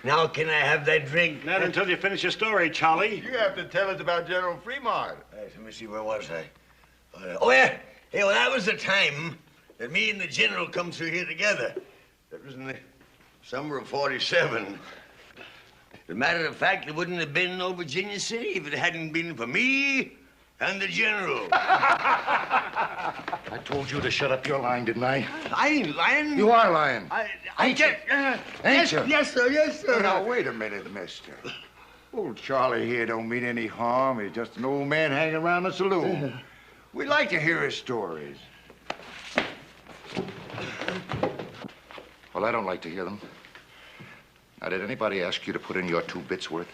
Now can I have that drink? Not until you finish your story, Charlie. You have to tell us about General Fremont. Let me see, where was I? Oh, yeah. Well, that was the time that me and the general come through here together. That was in the summer of '47. As a matter of fact, there wouldn't have been no Virginia City if it hadn't been for me and the general. I told you to shut up your lying, didn't I? I ain't lying. You are lying. Ain't you? Ain't you? Yes, sir, yes, sir. Now, wait a minute, mister. Old Charlie here don't mean any harm. He's just an old man hanging around the saloon. We like to hear his stories. Well, I don't like to hear them. Now, did anybody ask you to put in your 2 bits worth?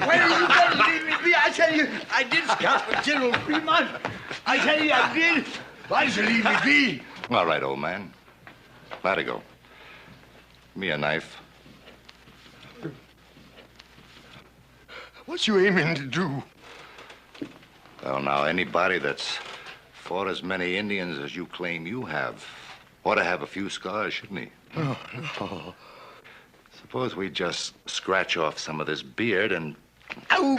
Where are you going to leave me be? I tell you, I did scout for General Fremont. I tell you, I did. Why did you leave me be? All right, old man. Let it go. Give me a knife. What you aiming to do? Well, now, anybody that's fought as many Indians as you claim you have ought to have a few scars, shouldn't he? Oh, no. Suppose we just scratch off some of this beard and... Ow!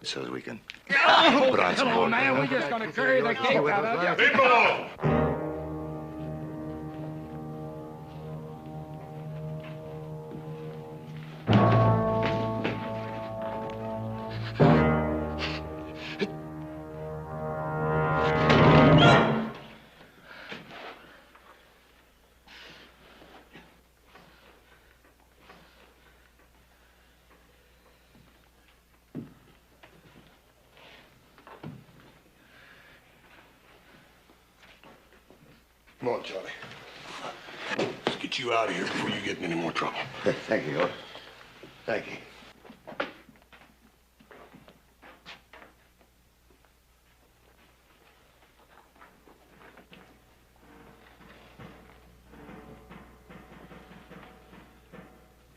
So we can put on some more. Man, we're just gonna carry the cake out of you. People! Come on, Charlie. Let's get you out of here before you get in any more trouble. Thank you, Otis. Thank you.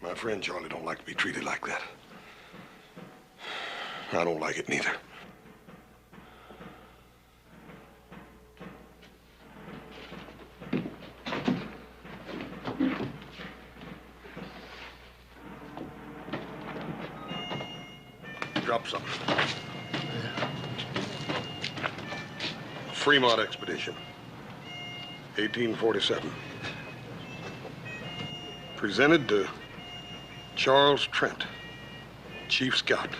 My friend Charlie don't like to be treated like that. I don't like it neither. Drop something. Fremont Expedition, 1847. Presented to Charles Trent, Chief Scout,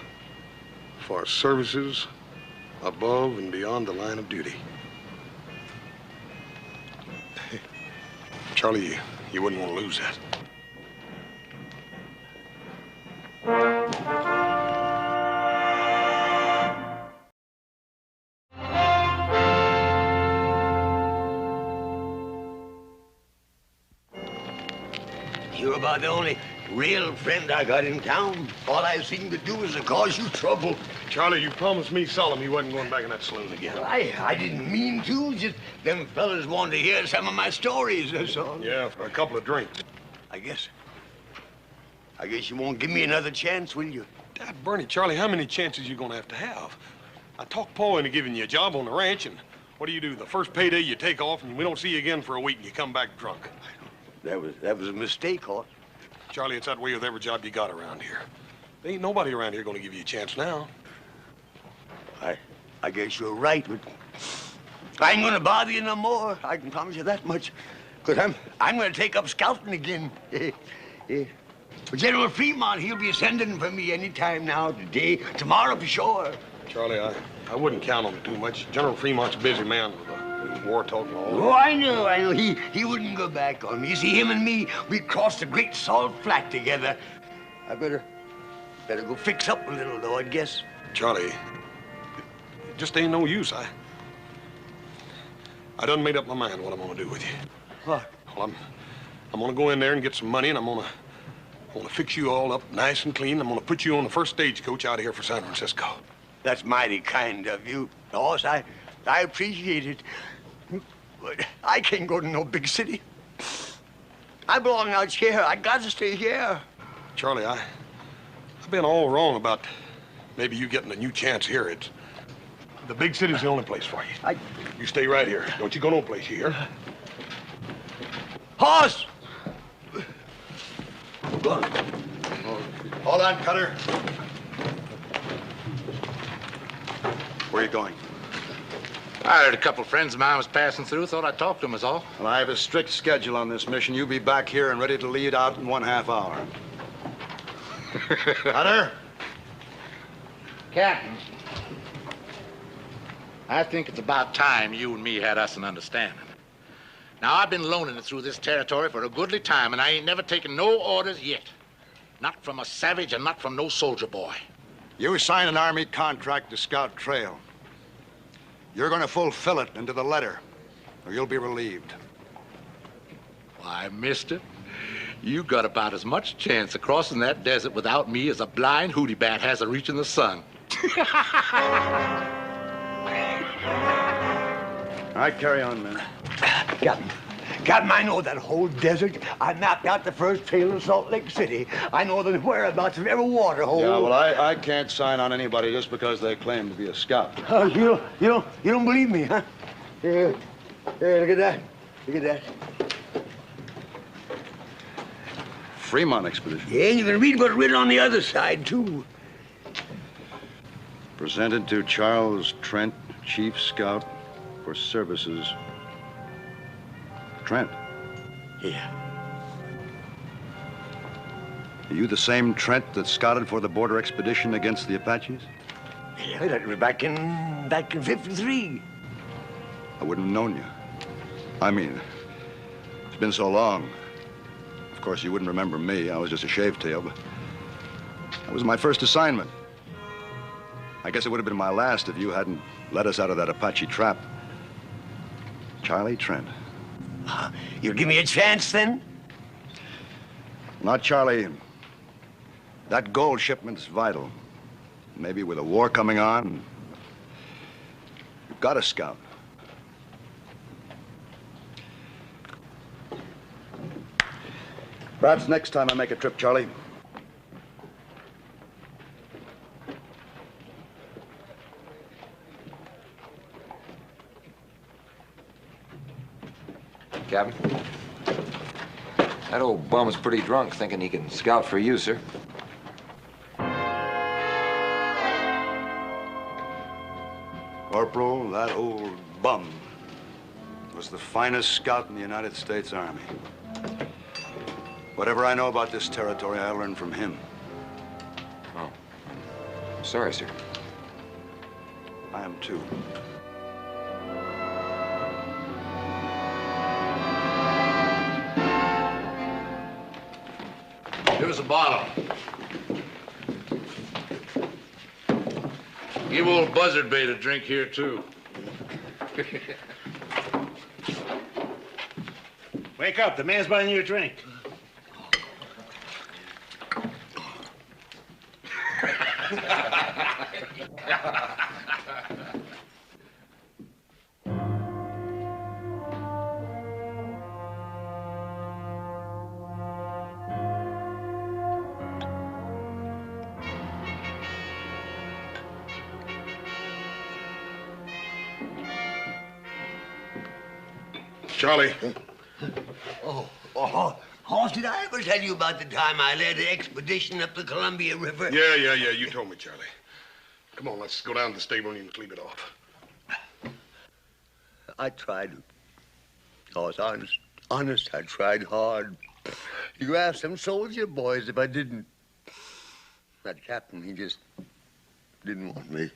for services above and beyond the line of duty. Charlie, you wouldn't want to lose that. You're about the only real friend I got in town. All I seem to do is to cause you trouble. Charlie, you promised me solemn you wasn't going back in that saloon again. Well, I didn't mean to. Just them fellas wanted to hear some of my stories, that's all. Yeah, for a couple of drinks. I guess you won't give me another chance, will you? Dad, Bernie, Charlie, how many chances you gonna have? I talked Paul into giving you a job on the ranch, and what do? The first payday you take off, and we don't see you again for a week, and you come back drunk. That was a mistake, Hort. Charlie, it's that way with every job you got around here. There ain't nobody around here gonna give you a chance now. I guess you're right, but I ain't gonna bother you no more. I can promise you that much. Because I'm gonna take up scouting again. General Fremont, he'll be sending for me any time now, today, tomorrow for sure. Charlie, I wouldn't count on it too much. General Fremont's a busy man with war talk and all that. Oh, I know. He wouldn't go back on me. You see, him and me, we crossed the Great Salt Flat together. I better go fix up a little, though, I guess. Charlie, it just ain't no use. I done made up my mind what I'm gonna do with you. What? Well, I'm gonna go in there and get some money, and I'm gonna fix you all up nice and clean. I'm gonna put you on the first stagecoach out of here for San Francisco. That's mighty kind of you, Boss. I appreciate it. But I can't go to no big city. I belong out here. I got to stay here. Charlie, I've been all wrong about maybe you getting a new chance here. The big city's the only place for you. You stay right here. Don't you go no place, you hear? Horse! Hold on, Cutter. Where are you going? I heard a couple of friends of mine was passing through. Thought I'd talk to them is all. Well, I have a strict schedule on this mission. You be back here and ready to lead out in 1/2 hour. Cutter? Captain, I think it's about time you and me had us an understanding. Now, I've been loaning it through this territory for a goodly time, and I ain't never taken no orders yet. Not from a savage and not from no soldier boy. You signed an Army contract to scout trail. You're going to fulfill it into the letter, or you'll be relieved. Why, mister, you got about as much chance of crossing that desert without me as a blind hootie bat has of reaching the sun. All right, carry on, man. Captain, I know that whole desert. I mapped out the first trail in Salt Lake City. I know the whereabouts of every water hole. Yeah, well, I can't sign on anybody just because they claim to be a scout. You don't believe me, huh? Here, look at that. Look at that. Fremont expedition. Yeah, and you can read what's written on the other side, too. Presented to Charles Trent, Chief Scout for services. Trent. Yeah. Are you the same Trent that scouted for the border expedition against the Apaches? Yeah, that was back in 53. I wouldn't have known you. I mean, it's been so long. Of course, you wouldn't remember me. I was just a shavetail, but that was my first assignment. I guess it would have been my last if you hadn't let us out of that Apache trap. Charlie Trent. You'll give me a chance, then? Not Charlie. That gold shipment's vital. Maybe with a war coming on, you've got a scout. Perhaps next time I make a trip, Charlie. Captain, that old bum's pretty drunk thinking he can scout for you, sir. Corporal, that old bum was the finest scout in the United States Army. Whatever I know about this territory, I learned from him. Oh. Sorry, sir. I am too. Here's a bottle. Give old Buzzard Bait a drink here, too. Wake up. The man's buying you a drink. Charlie. Hoss, did I ever tell you about the time I led an expedition up the Columbia River? Yeah. You told me, Charlie. Come on, let's go down to the stable and you can sleep it off. I tried. Hoss, honest, I tried hard. You ask some soldier boys if I didn't. That captain, he just didn't want me.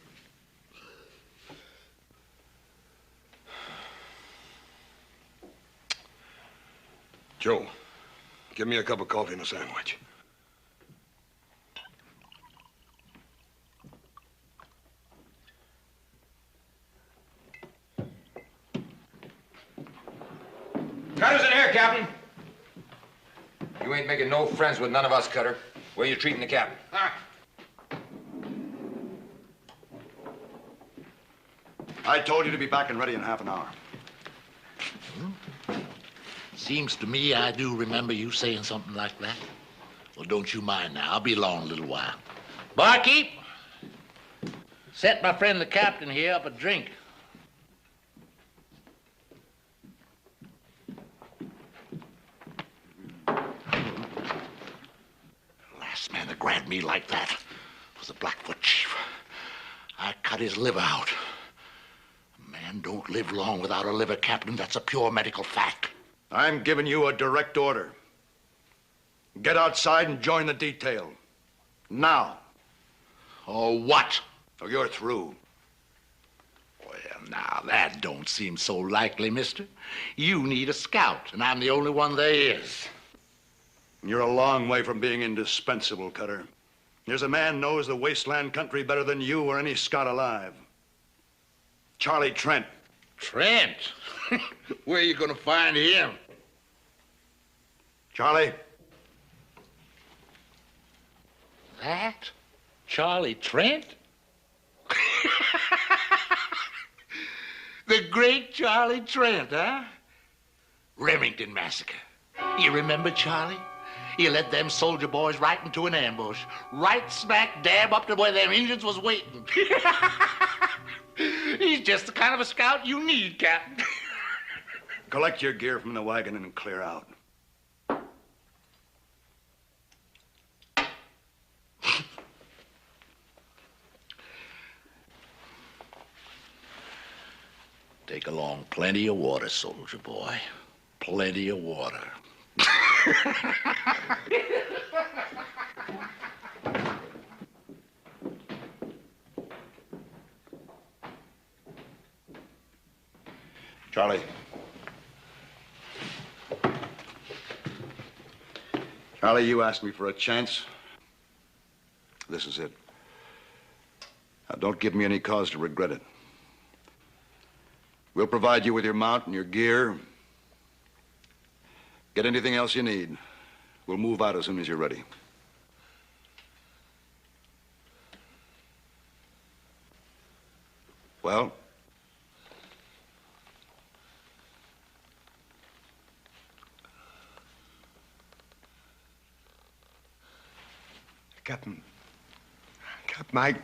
Joe, give me a cup of coffee and a sandwich. Cutter's in here, Captain. You ain't making no friends with none of us, Cutter. Where you treating the captain? I told you to be back and ready in half an hour. Seems to me I do remember you saying something like that. Well, don't you mind now. I'll be along a little while. Barkeep, Set my friend the captain here up a drink. Last man that grabbed me like that was the Blackfoot chief. I cut his liver out. A man don't live long without a liver, Captain. That's a pure medical fact. I'm giving you a direct order. Get outside and join the detail. Now. Or what? Or you're through. Well, now, that don't seem so likely, mister. You need a scout, and I'm the only one there is. You're a long way from being indispensable, Cutter. There's a man knows the wasteland country better than you or any scout alive. Charlie Trent. Trent? Where are you going to find him? Charlie? That? Charlie Trent? The great Charlie Trent, huh? Remington Massacre. You remember Charlie? He led them soldier boys right into an ambush. Right smack dab up to where them Indians was waiting. He's just the kind of a scout you need, Captain. Collect your gear from the wagon and clear out. Take along plenty of water, soldier boy. Plenty of water. Charlie. Charlie, you asked me for a chance. This is it. Now, don't give me any cause to regret it. We'll provide you with your mount and your gear. Get anything else you need. We'll move out as soon as you're ready. Well? Captain, Mike.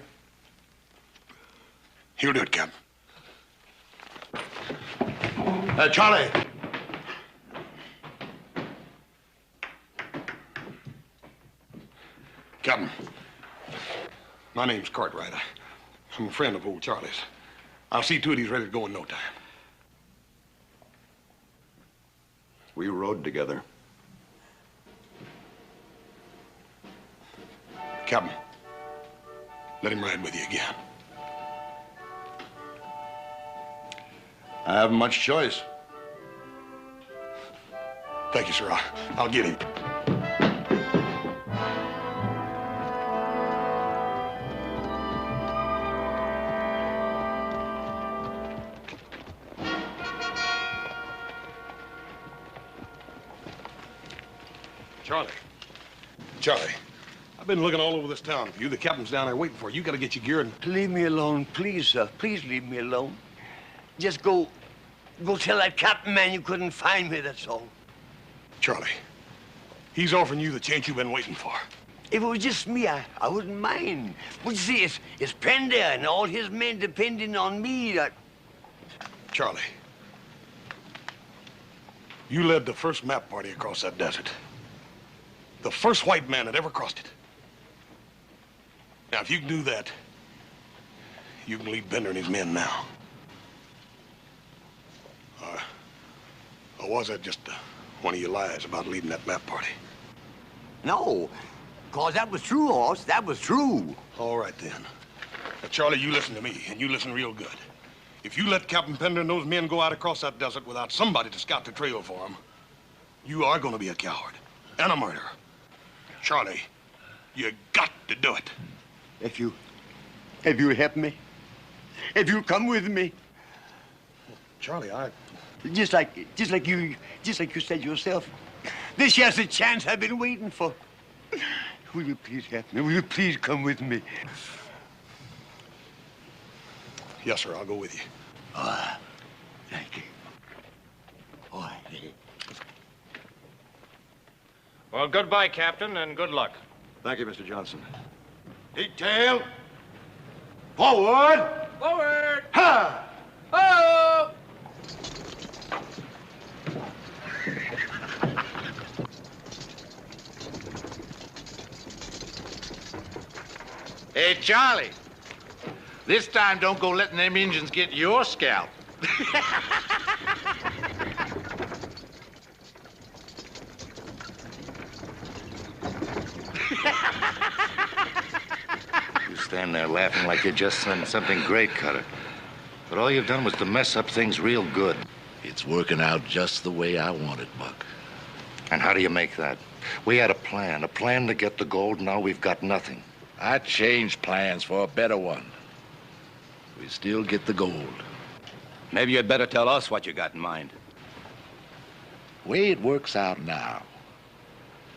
He'll do it, Captain. Charlie. Captain, my name's Cartwright. I'm a friend of old Charlie's. I'll see to it he's ready to go in no time. We rode together. Captain, let him ride with you again. I haven't much choice. Thank you, sir. I'll get him. Charlie, I've been looking all over this town for you. The captain's down there waiting for you. You gotta get your gear and... Leave me alone, please, sir. Please leave me alone. Just go tell that captain man you couldn't find me, that's all. Charlie, he's offering you the chance you've been waiting for. If it was just me, I wouldn't mind. But you see, it's Pender and all his men depending on me. Charlie, you led the first map party across that desert. The first white man that ever crossed it. Now, if you can do that, you can lead Pender and his men now. Or was that just one of your lies about leading that map party? No, cause that was true, Hoss. That was true. All right, then. Now, Charlie, you listen to me, and you listen real good. If you let Captain Pender and those men go out across that desert without somebody to scout the trail for them, you are going to be a coward and a murderer. Charlie, you got to do it. If you help me, if you come with me. Charlie, Just like you said yourself. This here's the chance I've been waiting for. Will you please help me? Will you please come with me? Yes, sir, I'll go with you. Thank you. All right. Well, goodbye, Captain, and good luck. Thank you, Mr. Johnson. Detail. Forward! Forward! Ha! Oh! Hey, Charlie. This time don't go letting them Indians get your scalp. You stand there laughing like you just done something great, Cutter. But all you've done was to mess up things real good. It's working out just the way I want it, Buck. And how do you make that? We had a plan to get the gold. Now we've got nothing. I changed plans for a better one. We still get the gold. Maybe you'd better tell us what you got in mind. Way it works out now,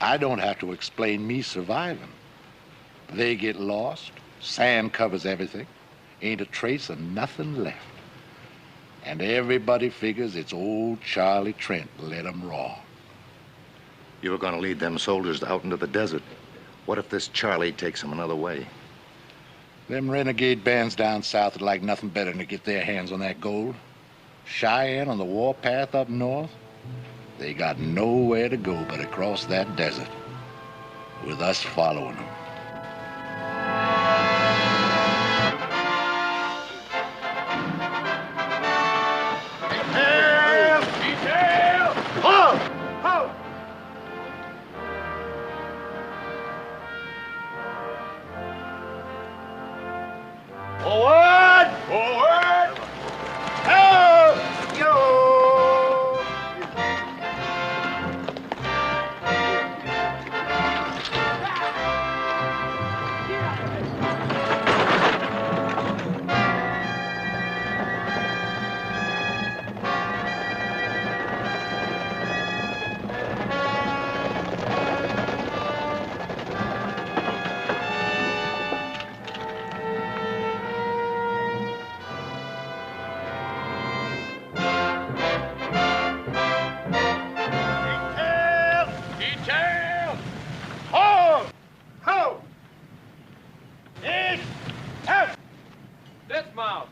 I don't have to explain me surviving. They get lost, sand covers everything, ain't a trace of nothing left. And everybody figures it's old Charlie Trent led 'em raw. You were going to lead them soldiers out into the desert. What if this Charlie takes them another way? Them renegade bands down south would like nothing better than to get their hands on that gold. Cheyenne on the warpath up north, they got nowhere to go but across that desert, with us following them. Detail! Detail! Ho! Ho! Forward! Forward! Help! Yo! Dismount.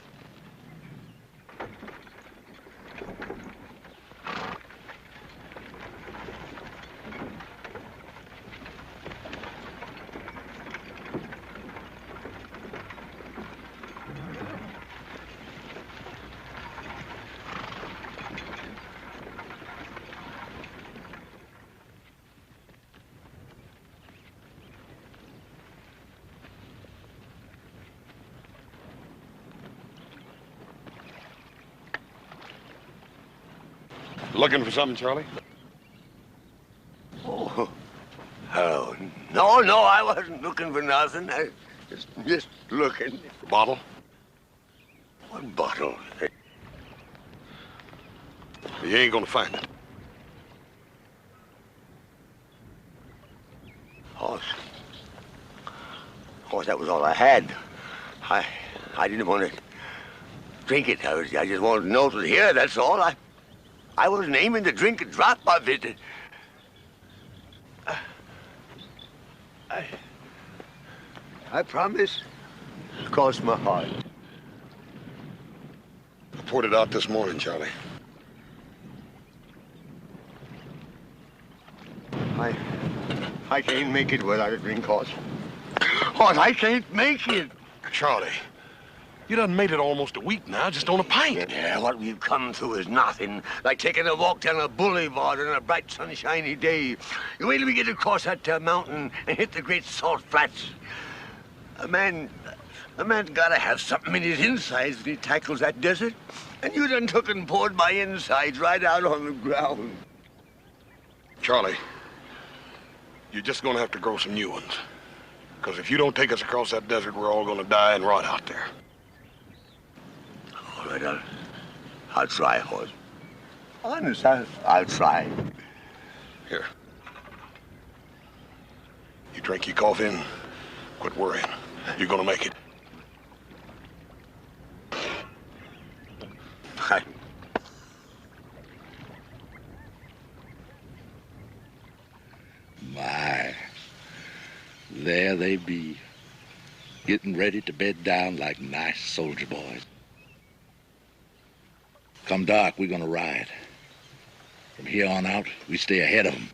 Looking for something, Charlie? Oh, no, I wasn't looking for nothing. I just looking. Bottle? What bottle? You ain't gonna find it. Horse, that was all I had. I didn't want to drink it. I just wanted to know it was here, that's all. I wasn't aiming to drink a drop of it. I promise. Cross my heart. I poured it out this morning, Charlie. I can't make it without a drink, Horse. Horse, I can't make it. Charlie, you done made it almost a week now, just on a pint. Yeah, what we've come through is nothing. Like taking a walk down a boulevard on a bright, sunshiny day. You wait till we get across that mountain and hit the great salt flats. A man's gotta have something in his insides when he tackles that desert. And you done took and poured my insides right out on the ground. Charlie, you're just gonna have to grow some new ones. Because if you don't take us across that desert, we're all gonna die and rot out there. All right, I'll try, Horse. Honest, I'll try. Here. You drink your coffee and quit worrying. You're gonna make it. My, there they be. getting ready to bed down like nice soldier boys. Come dark, we're gonna ride. From here on out, we stay ahead of them.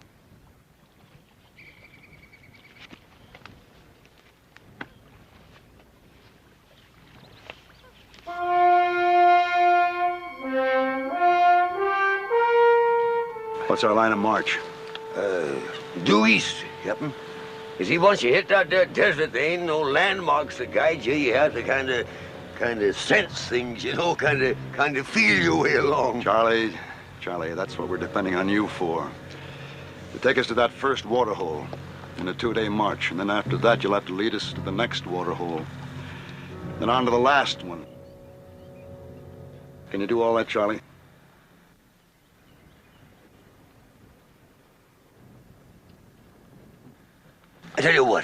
What's our line of march? Due east, Captain. You see, once you hit that there desert, there ain't no landmarks to guide you. You have to kind of sense things, you know, kind of feel your way along. Charlie, that's what we're depending on you for. To take us to that first water hole in a 2-day march, and then after that, you'll have to lead us to the next water hole, then on to the last one. Can you do all that, Charlie? I tell you what,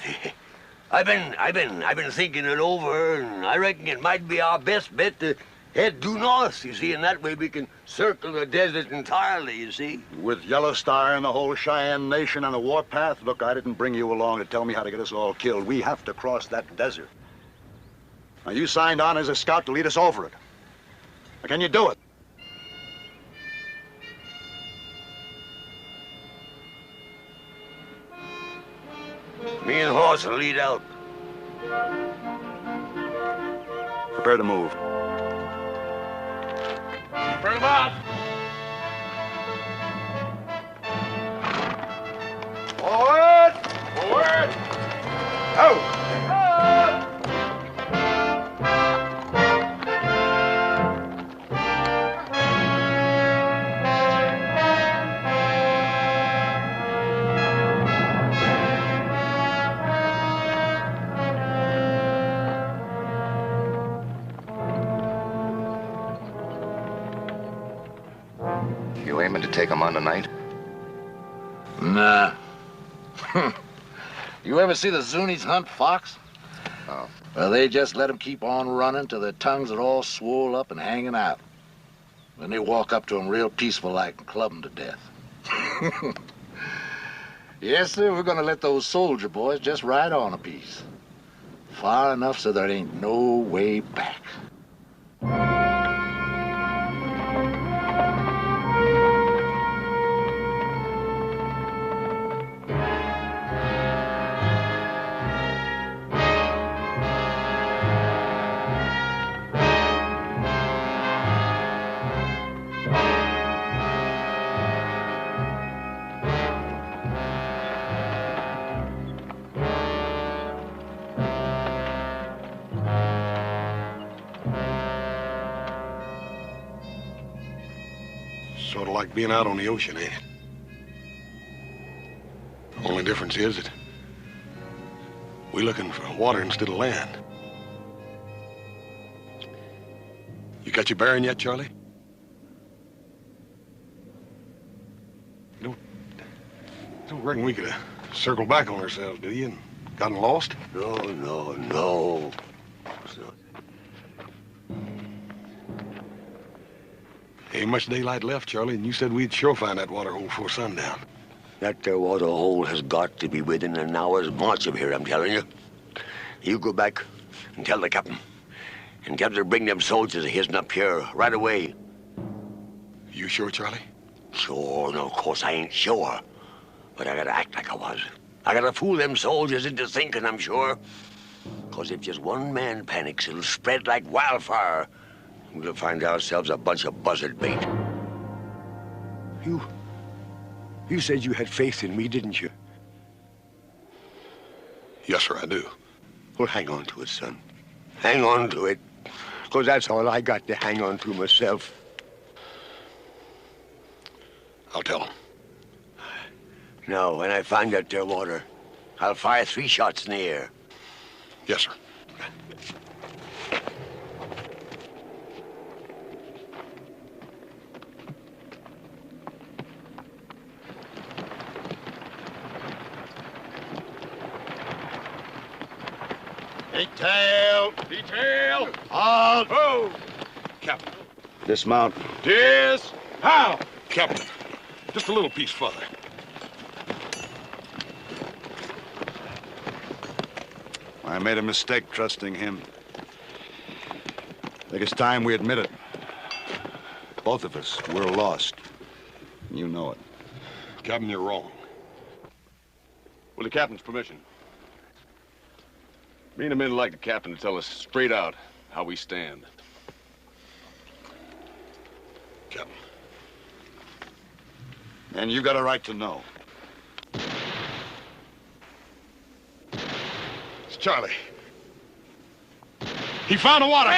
I've been thinking it over, and I reckon it might be our best bet to head due north, you see, and that way we can circle the desert entirely, you see. With Yellow Star and the whole Cheyenne Nation on the warpath? Look, I didn't bring you along to tell me how to get us all killed. We have to cross that desert. Now, you signed on as a scout to lead us over it. Now, can you do it? Me and Horse will lead out. Prepare to move. Bring him out. Forward! Forward. Out! You aiming to take them on tonight? Nah. You ever see the Zuni's hunt fox? Oh. Well, they just let them keep on running till their tongues are all swole up and hanging out. Then they walk up to them real peaceful like and club them to death. Yes, sir, we're gonna let those soldier boys just ride on a piece. Far enough so there ain't no way back. Sort of like being out on the ocean, ain't it? Only difference is that we're looking for water instead of land. You got your bearing yet, Charlie? You don't reckon we could circle back on ourselves, do you, and gotten lost? No. Ain't much daylight left, Charlie, and you said we'd sure find that water hole before sundown. That there water hole has got to be within an hour's march of here, I'm telling you. You go back and tell the captain. And tell him to bring them soldiers of his up here right away. You sure, Charlie? Sure, no, of course I ain't sure. But I gotta act like I was. I gotta fool them soldiers into thinking I'm sure. 'Cause if just one man panics, it'll spread like wildfire. We'll find ourselves a bunch of buzzard bait. You said you had faith in me, didn't you? Yes, sir, I do. Well, hang on to it, son. Hang on to it. 'Cause that's all I got to hang on to myself. I'll tell him. Now, when I find that there water, I'll fire 3 shots in the air. Yes, sir. Detail! Detail! Halt! Oh! Captain. Dismount. How? Captain, just a little piece further. I made a mistake trusting him. I think it's time we admit it. Both of us, we're lost. You know it. Captain, you're wrong. With the captain's permission, me and the men would like the captain to tell us straight out how we stand. Captain. And you got a right to know. It's Charlie. He found the water.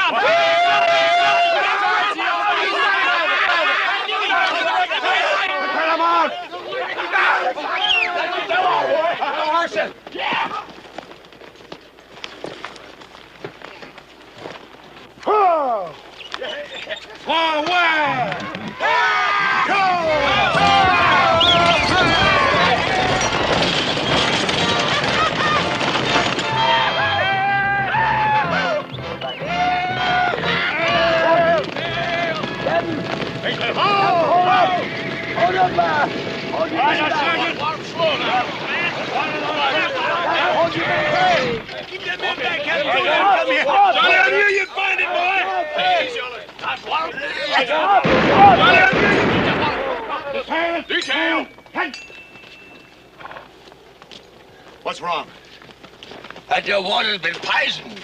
Put him out! Horses! Yeah! Oh! Forward! Hold up, hold your Sergeant! Slow now. Hold your head. Keep that man back, Captain. Come here. Charlie, I knew you'd find it, boy. Detail! What's wrong? That your water's been poisoned.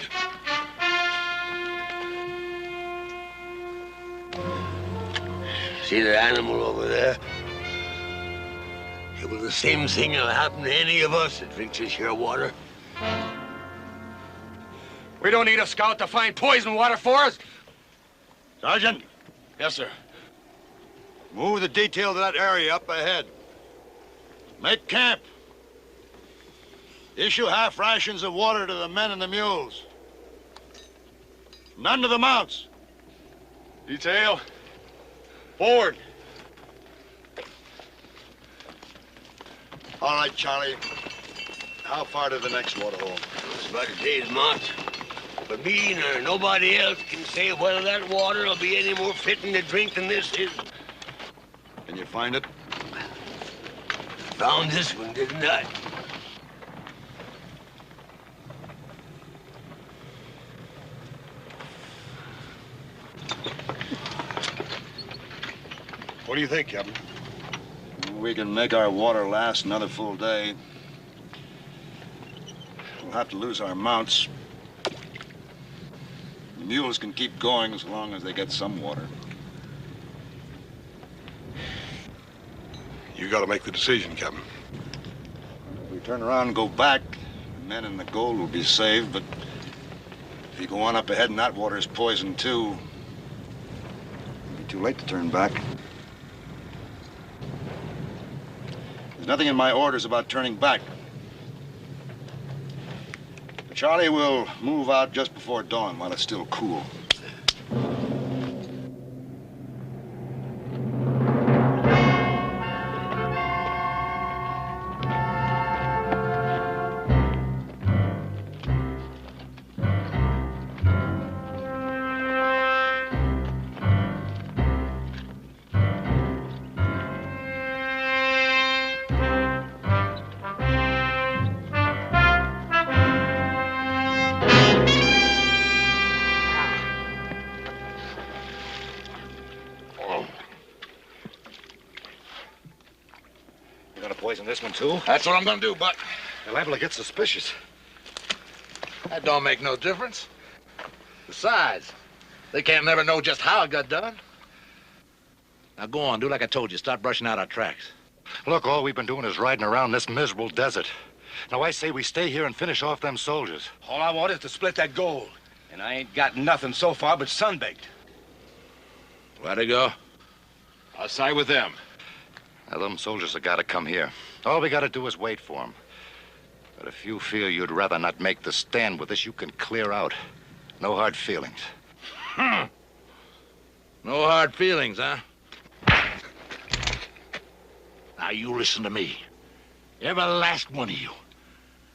See that animal over there? It was the same thing that'll happen to any of us that drinks this here water. We don't need a scout to find poison water for us. Sergeant, Yes, sir. move the detail to that area up ahead. Make camp. Issue half rations of water to the men and the mules. None to the mounts. Detail. Forward. All right, Charlie. How far to the next water hole? It's about a day's march. But me nor nobody else can say whether that water will be any more fitting to drink than this is. Can you find it? Found this one, didn't I? What do you think, Captain? We can make our water last another full day. We'll have to lose our mounts. The mules can keep going as long as they get some water. You got to make the decision, Captain. If we turn around and go back, the men and the gold will be saved, but if you go on up ahead and that water is poisoned too, it'll be too late to turn back. There's nothing in my orders about turning back. Charlie will move out just before dawn while it's still cool. Poison this one, too? That's what I'm gonna do, but They're liable to get suspicious. that don't make no difference. Besides, they can't never know just how it got done. Now go on, do like I told you. Start brushing out our tracks. Look, all we've been doing is riding around this miserable desert. Now, I say we stay here and finish off them soldiers. All I want is to split that gold. And I ain't got nothing so far but sunbaked. Where'd they go? I'll side with them. Now, them soldiers have got to come here. All we got to do is wait for them. But if you feel you'd rather not make the stand with us, you can clear out. No hard feelings. No hard feelings, huh? Now, you listen to me. Every last one of you.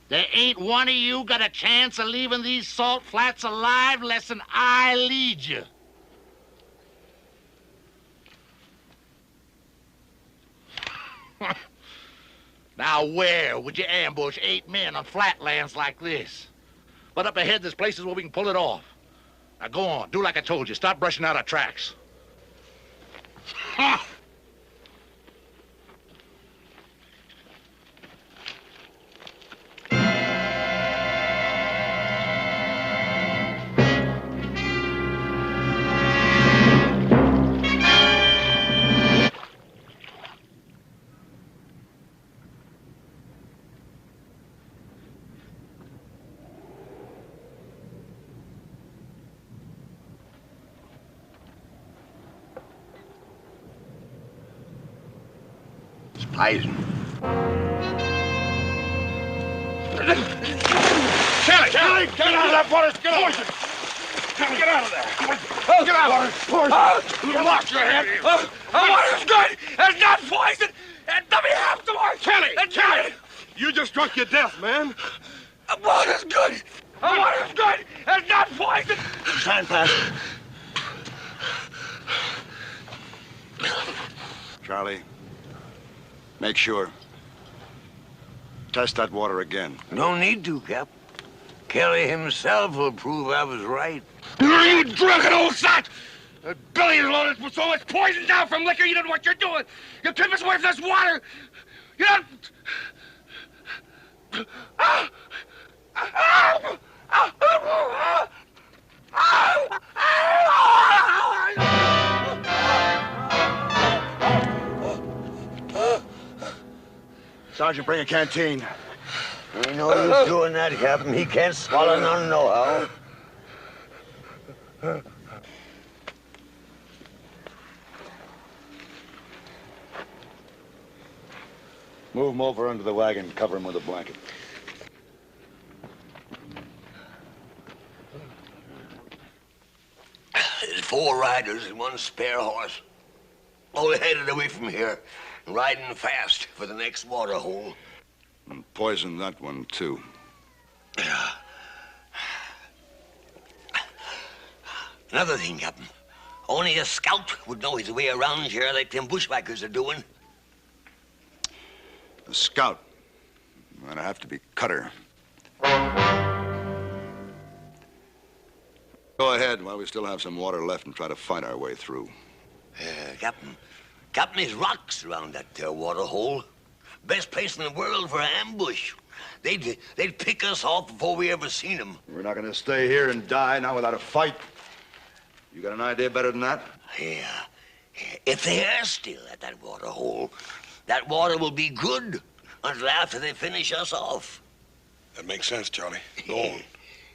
There ain't one of you got a chance of leaving these salt flats alive less than I lead you. Now, where would you ambush 8 men on flatlands like this? But up ahead, there's places where we can pull it off. Now go on. Do like I told you. Start brushing out our tracks. Ha! Poison. Kelly! Get out of that water! Get poison! Get out of there! Get out! Poison! You lost your head! The water's good! It's not poison! And let me have some more! Kelly! You just drunk your death, man. The water's good! The water's good! It's not poison! Time pass. Charlie, make sure. Test that water again. No need to, Cap. Kelly himself will prove I was right. You drunken old sot! The belly is loaded with so much poison down from liquor you don't know what you're doing. You tip us worthless water. You don't... Sergeant, bring a canteen. Ain't no use doing that, Captain. He can't swallow none nohow. Move him over under the wagon, cover him with a blanket. There's 4 riders and 1 spare horse. All headed away from here, riding fast for the next water hole. And poison that one, too. Yeah. Another thing, Captain. Only a scout would know his way around here like them bushwhackers are doing. A scout? That'd have to be Cutter. Go ahead while we still have some water left and try to fight our way through. Captain, there's rocks around that there water hole. Best place in the world for an ambush. They'd pick us off before we ever seen them. We're not going to stay here and die now without a fight. You got an idea better than that? Yeah. If they're still at that water hole, that water will be good until after they finish us off. That makes sense, Charlie. Go on.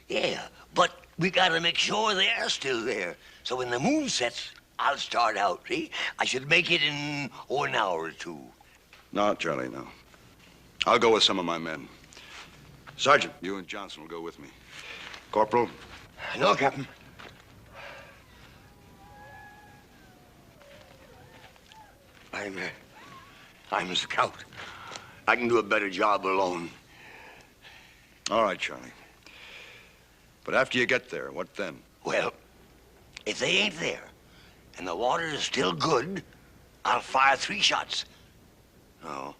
Yeah, but we gotta make sure they're still there. So when the moon sets, I'll start out, see? I should make it in, an hour or 2. No, Charlie, no. I'll go with some of my men. Sergeant, you and Johnson will go with me. Corporal? No, Captain. I'm a scout. I can do a better job alone. All right, Charlie. But after you get there, what then? Well, if they ain't there, and the water is still good, I'll fire 3 shots. No.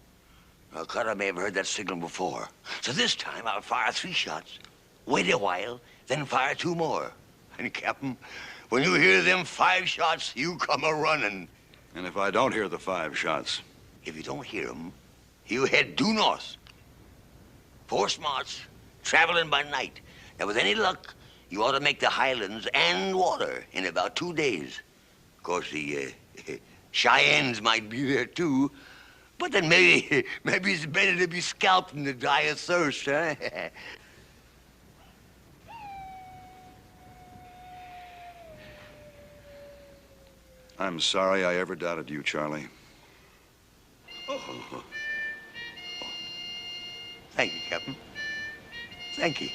Well, Cutter may have heard that signal before. So this time, I'll fire 3 shots, wait a while, then fire 2 more. And, Captain, when you hear them 5 shots, you come a-running. And if I don't hear the 5 shots? If you don't hear them, you head due north. 4 smarts, traveling by night. Now, with any luck, you ought to make the highlands and water in about 2 days. Of course, the Cheyennes might be there, too. But then maybe it's better to be scalped than to die of thirst, huh? I'm sorry I ever doubted you, Charlie. Oh. Thank you, Captain. Thank you.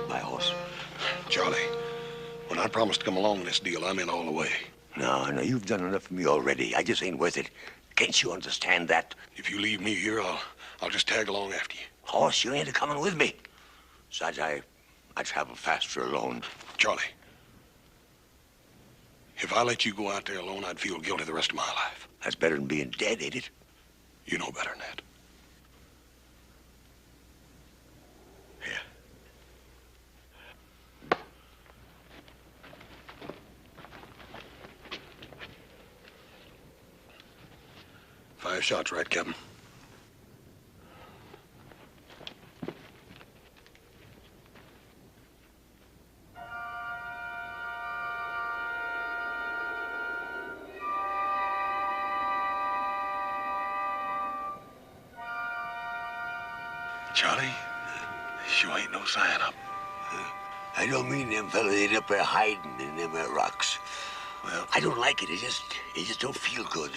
My horse. Charlie, when I promised to come along in this deal, I'm in all the way. No, you've done enough for me already. I just ain't worth it. Can't you understand that? If you leave me here, I'll just tag along after you. Horse, you ain't a-coming with me. Besides, I travel faster alone. Charlie, If I let you go out there alone, I'd feel guilty the rest of my life. That's better than being dead, ain't it? You know better than that. Five shots, right, Captain? Charlie, you ain't no sign up. I don't mean them fellas ain't up there hiding in them rocks. Well, I don't like it. It just don't feel good.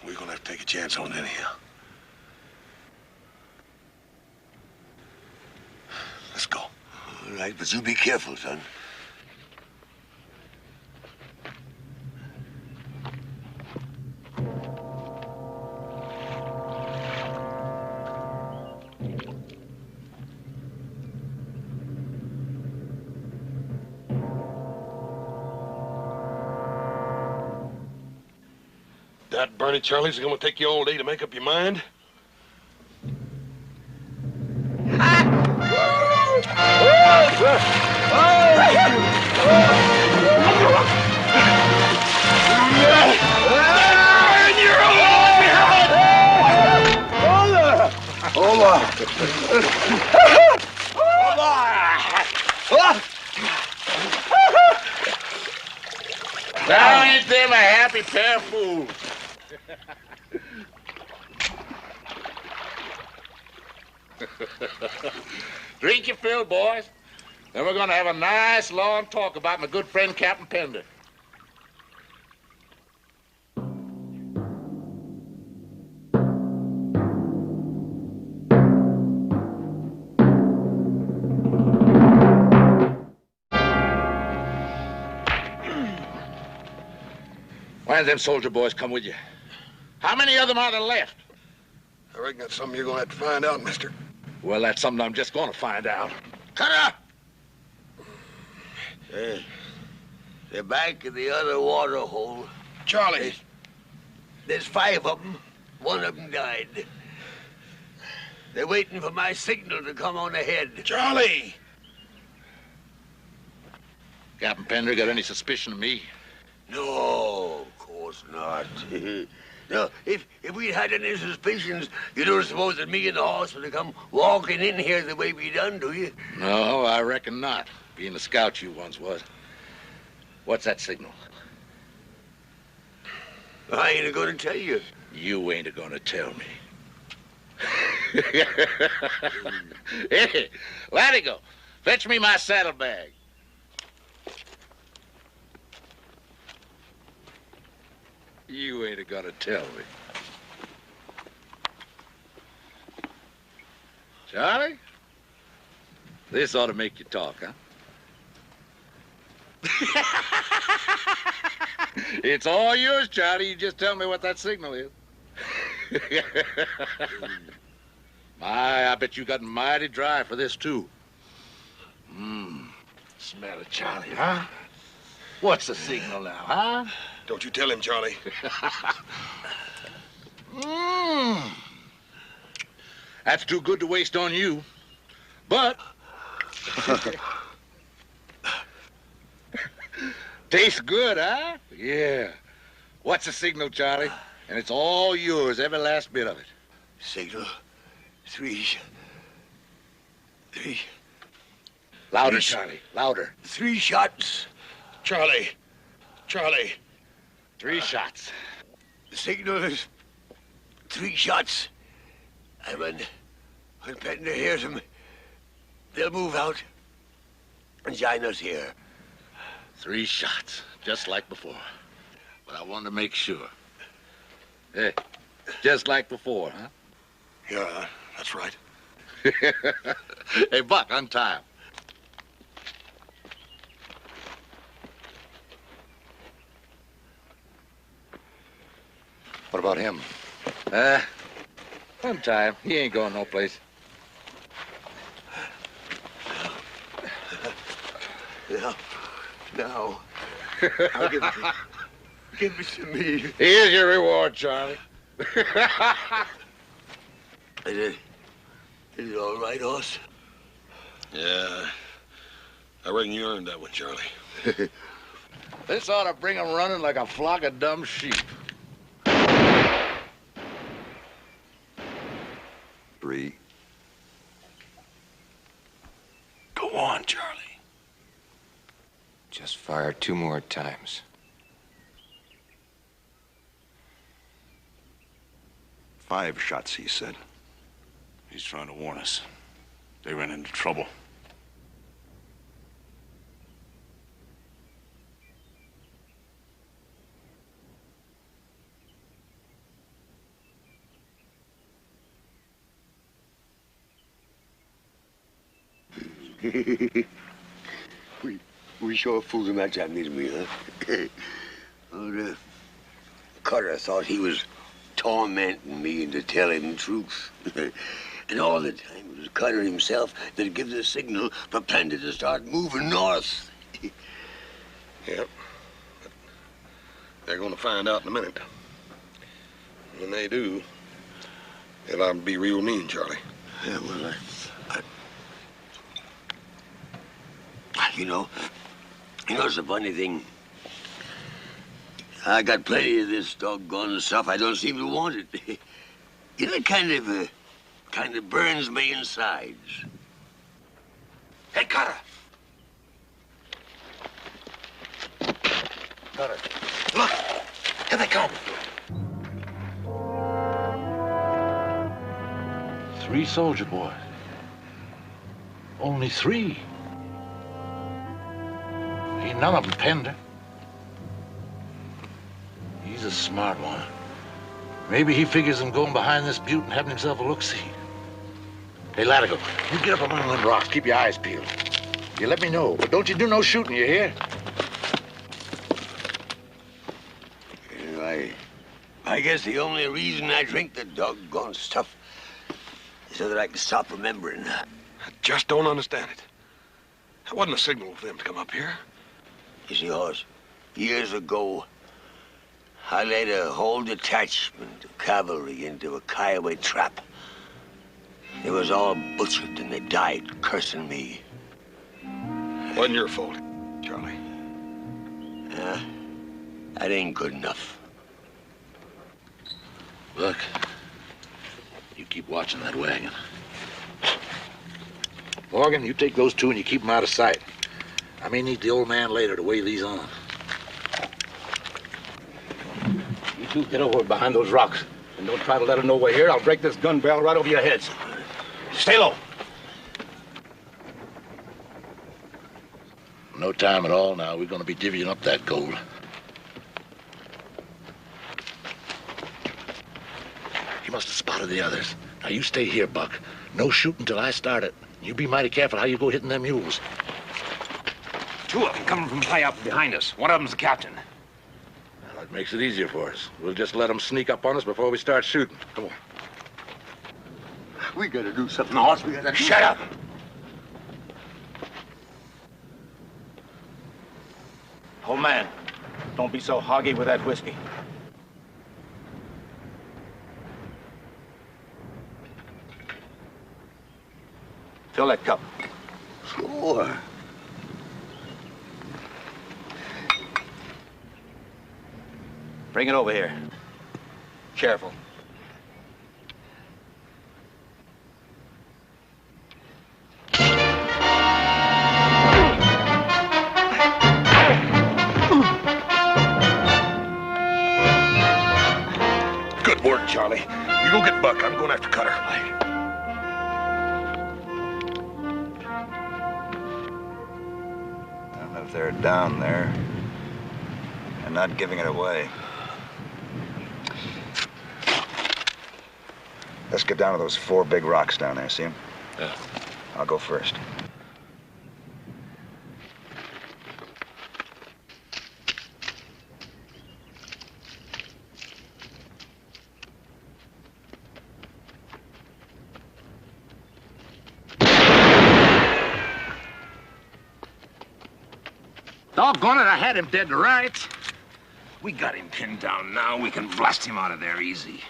We're gonna have to take a chance on it anyhow. Let's go. All right, but you be careful, son. That Bernie Charlie's gonna take you all day to make up your mind? Now ain't them a happy pair of fools? Drink your fill, boys. Then we're gonna have a nice long talk about my good friend Captain Pender. Why did them soldier boys come with you? How many of them are there left? I reckon that's something you're gonna have to find out, mister. Well, that's something I'm just gonna find out. Cut up! They're back in the other water hole. Charlie! There's 5 of them. 1 of them died. They're waiting for my signal to come on ahead. Charlie! Captain Pender got any suspicion of me? No, of course not. No, if we'd had any suspicions, you don't suppose that me and the horse would have come walking in here the way we done, do you? No, I reckon not. Being the scout you once was. What's that signal? I ain't gonna tell you. You ain't gonna tell me. Hey, Latigo, fetch me my saddlebag. You ain't gonna tell me. Charlie? This ought to make you talk, huh? It's all yours, Charlie. You just tell me what that signal is. My, I bet you got mighty dry for this, too. Smell it, Charlie, huh? What's the signal now, huh? Don't you tell him, Charlie. That's too good to waste on you. But... tastes good, huh? Yeah. What's the signal, Charlie? And it's all yours, every last bit of it. Signal. 3. Louder, Charlie. Louder. 3 shots. Charlie. Charlie. 3 shots. The signal is 3 shots. And when Pender hears them, they'll move out and join us here. 3 shots, just like before. But I wanted to make sure. Hey, just like before, huh? Yeah, that's right. Hey, Buck, untie him. What about him? Untie him. He ain't going no place. Now, I'll give it to you. Give it to me. Here's your reward, Charlie. Is it all right, Hoss? Yeah. I reckon you earned that one, Charlie. This ought to bring 'em running like a flock of dumb sheep. 3. Go on, Charlie. Just fire 2 more times. 5 shots, he said. He's trying to warn us. They ran into trouble. we sure fooled him that time, didn't we, huh? Oh, Carter thought he was tormenting me into telling the truth. And all the time it was Carter himself that gives the signal for Pender to start moving north. Yep. But they're going to find out in a minute. When they do, they'll have to be real mean, Charlie. Yeah, well, you know, it's a funny thing. I got plenty of this doggone stuff. I don't seem to want it. You know, it kind of burns me insides. Hey, Carter! Carter. Look! Here they come! 3 soldier boys. Only 3. Ain't none of them Pender. He's a smart one. Maybe he figures him going behind this butte and having himself a look-see. Hey, Latigo, you get up among them rocks. Keep your eyes peeled. You let me know, but don't you do no shooting, you hear? I guess the only reason I drink the doggone stuff is so that I can stop remembering. I just don't understand it. That wasn't a signal for them to come up here. You see, Hoss, years ago, I led a whole detachment of cavalry into a Kiowa trap. They was all butchered and they died cursing me. Wasn't your fault, Charlie. Yeah, that ain't good enough. Look, you keep watching that wagon. Morgan, you take those 2 and you keep them out of sight. I may need the old man later to weigh these on. You 2 get over behind those rocks. And don't try to let them know we're here. I'll break this gun barrel right over your heads. Stay low. No time at all now. We're going to be divvying up that gold. He must have spotted the others. Now, you stay here, Buck. No shooting till I start it. You be mighty careful how you go hitting them mules. 2 of them coming from high up behind us. One of them's the captain. Well, that makes it easier for us. We'll just let them sneak up on us before we start shooting. Come on. We gotta do something, Hoss. We gotta Shut up! Old man, don't be so hoggy with that whiskey. Fill that cup. Sure. Bring it over here. Careful. Good work, Charlie. You go get Buck. I'm going after Cutter. And if they're down there and not giving it away. Let's get down to those 4 big rocks down there, see them? Yeah. I'll go first. Doggone it, I had him dead to rights. We got him pinned down now. We can blast him out of there easy.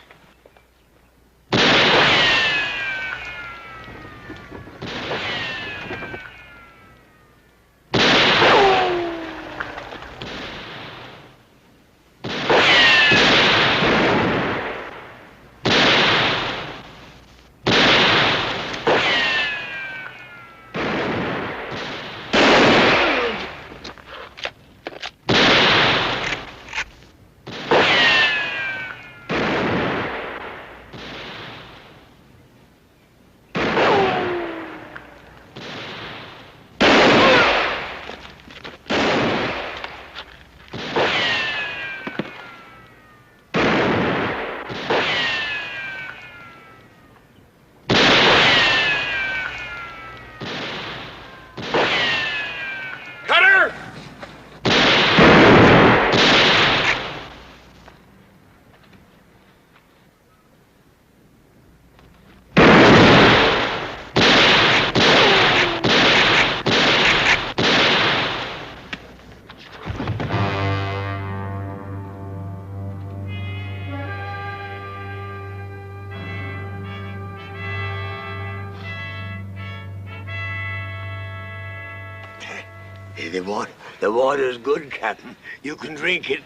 The water's good, Captain. You can drink it.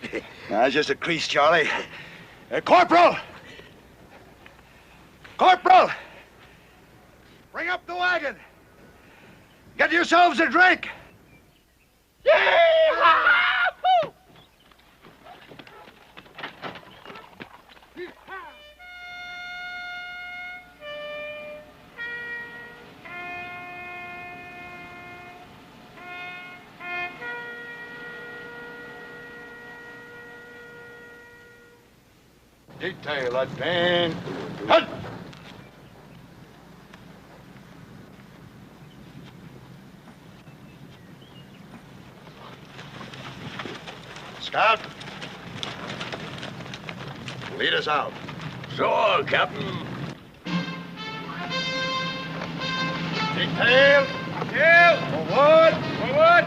That's just a crease, Charlie. Corporal! Corporal! Bring up the wagon. Get yourselves a drink. Yee-haw! Detail that man. Hunt! Scout. Lead us out. Sure, Captain. Detail. Detail. Forward. Forward.